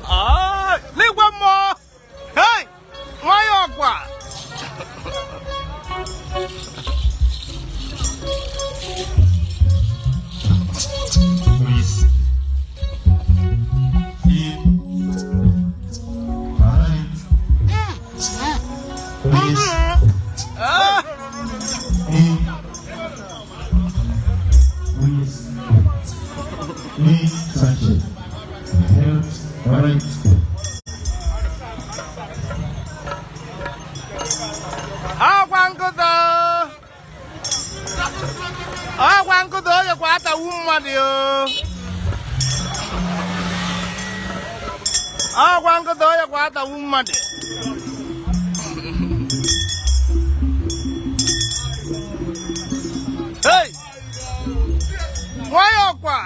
Ah, leave one more. Hey, my aqua. Hey, why aqua?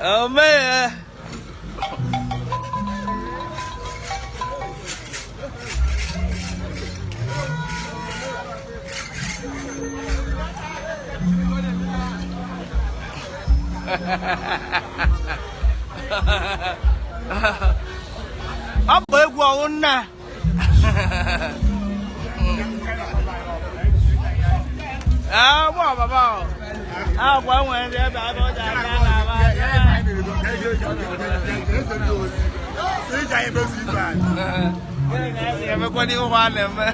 Oh man. Apa egwu ọnwụnna? Ah, mo baba. Ah, gwa nwe ndị ebe abịa ọja aka na aba. Emekwa n'ihu ha na-eme.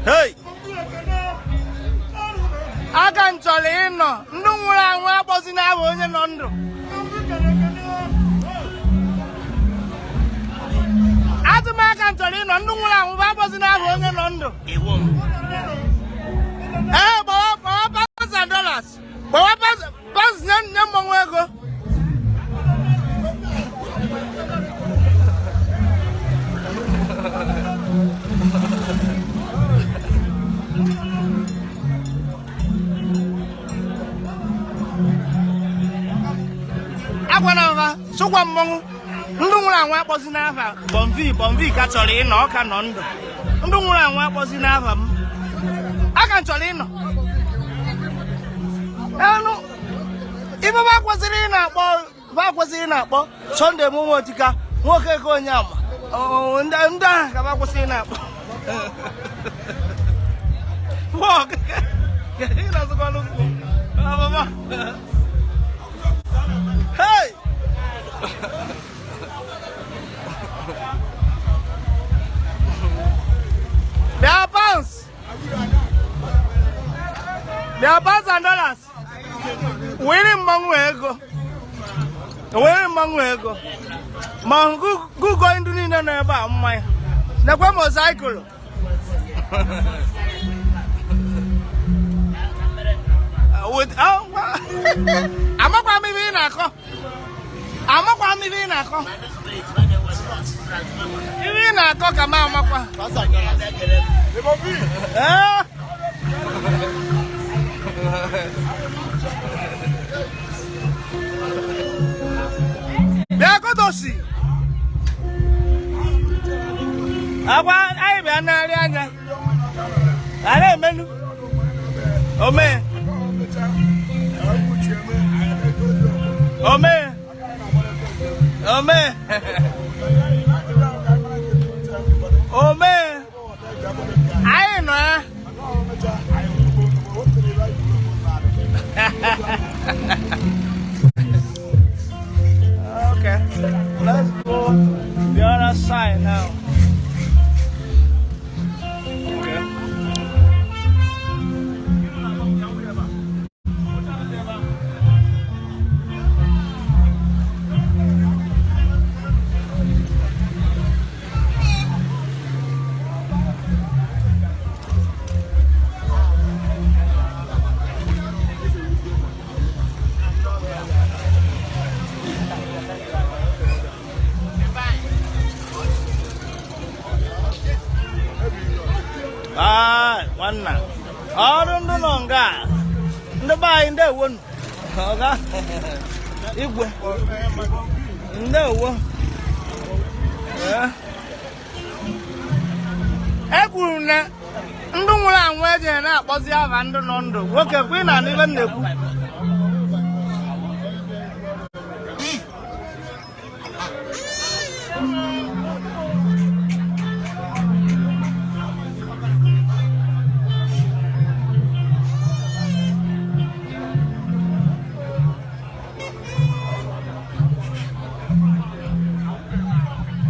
Hey! Aka nchọrọ ịnọ ndị nwụrụ anwụ akpọzi n'abụ onye nọ ndụ. Atụmaka nchọrọ ịnọ ndị nwụrụ anwụ bụ akpọzi n'abụ onye nọ ndụ. Ee, gbawa $1,000. Gbawa $1,000 nye mmanwụ ego. Agwa na ụgha, sụkwa mmọnwụ. Ndị nwụrụ anwụ akpọzi n'afa Bọmvi ka chọrọ ịnọ, ọ ka nọ ndụ. Ndị nwụrụ anwụ akpọzi n'afa m. Aka chọrọ ịnọ. Enu, ife ba kwesịrị ị na-akpọ Sunday mụ Nwotika, nwoke ka onye ama. Ndị ahụ ka ba kwesịrị ị na-akpọ. Hey! There are pounds. There are $1,000. Winning mango. Winning mango. Mango going to need an about my. The motorcycle. with amakwa mi bi na ko amakwa mi bi na ko ibi na ko kama amakwa bia ko dosi agwa ai bia na ari anya are menu ome ome ome ome ai no okay, let's go the other side now. Okay. One I don't know, guy. The buy in that one. It went in that one. Eguna, and don't want to wear the night was the Avando. Work a queen and even the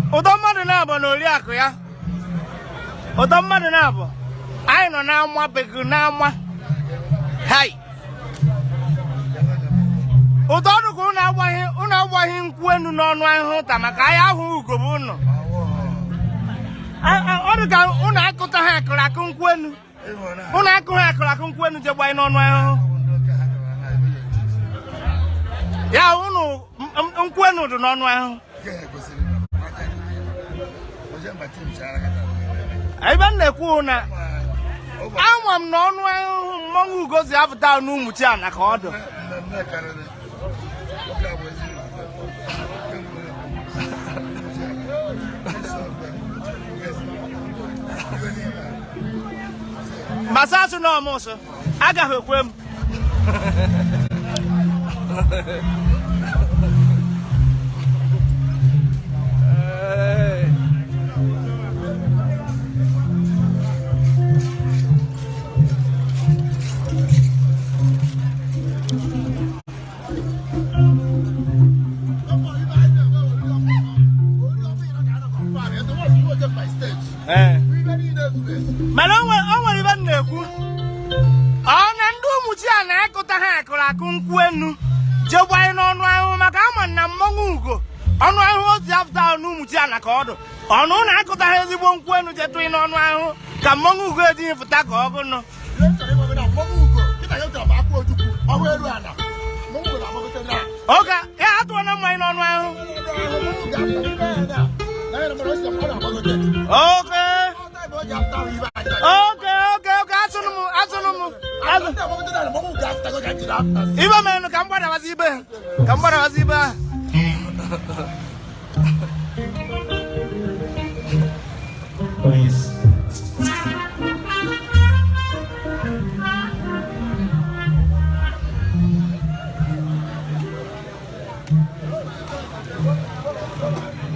Odomma na abo no liako ya. Odomma na abo. Ai no na amwa begu na amwa. Hai. Ododu ko na agwahi nkwenu no onu ahu ta maka ya hu ugobu no. Odu ka unu akuta ha akra ku nkwenu. Unu akụ ha akra ku nkwenu je gbai no onu ahu. Ya unu nkwenu do no onu ahu. Even the corner. I'm not one among who goes the avatar no Mutiana Cordo. Masasu no more, sir. I got her quim. Malonga even the good. On and do Mutiana, I got a hack or I couldn't quenu. Joe on my Macam and Mongo. On my horse after no Mutiana Cordo. On I got a heavy one quenu jet train on my own. Come Mongo good in for Taco. No. Okay, yeah, I don't know mine on my own. Okay. Iba menu kambara wazibe. Kambara waziba. Please.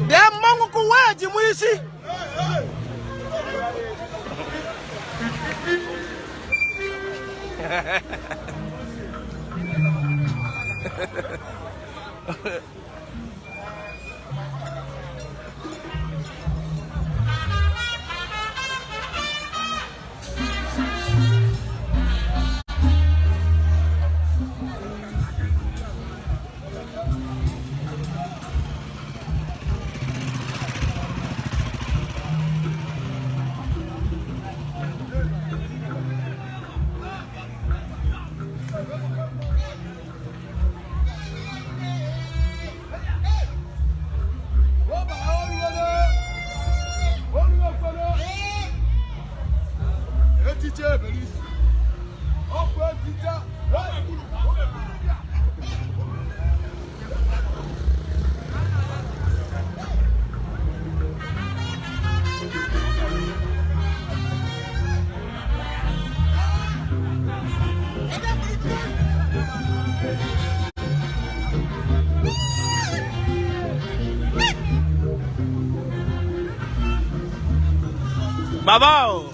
Ya Mungu kuwaje mwisi? Baba o.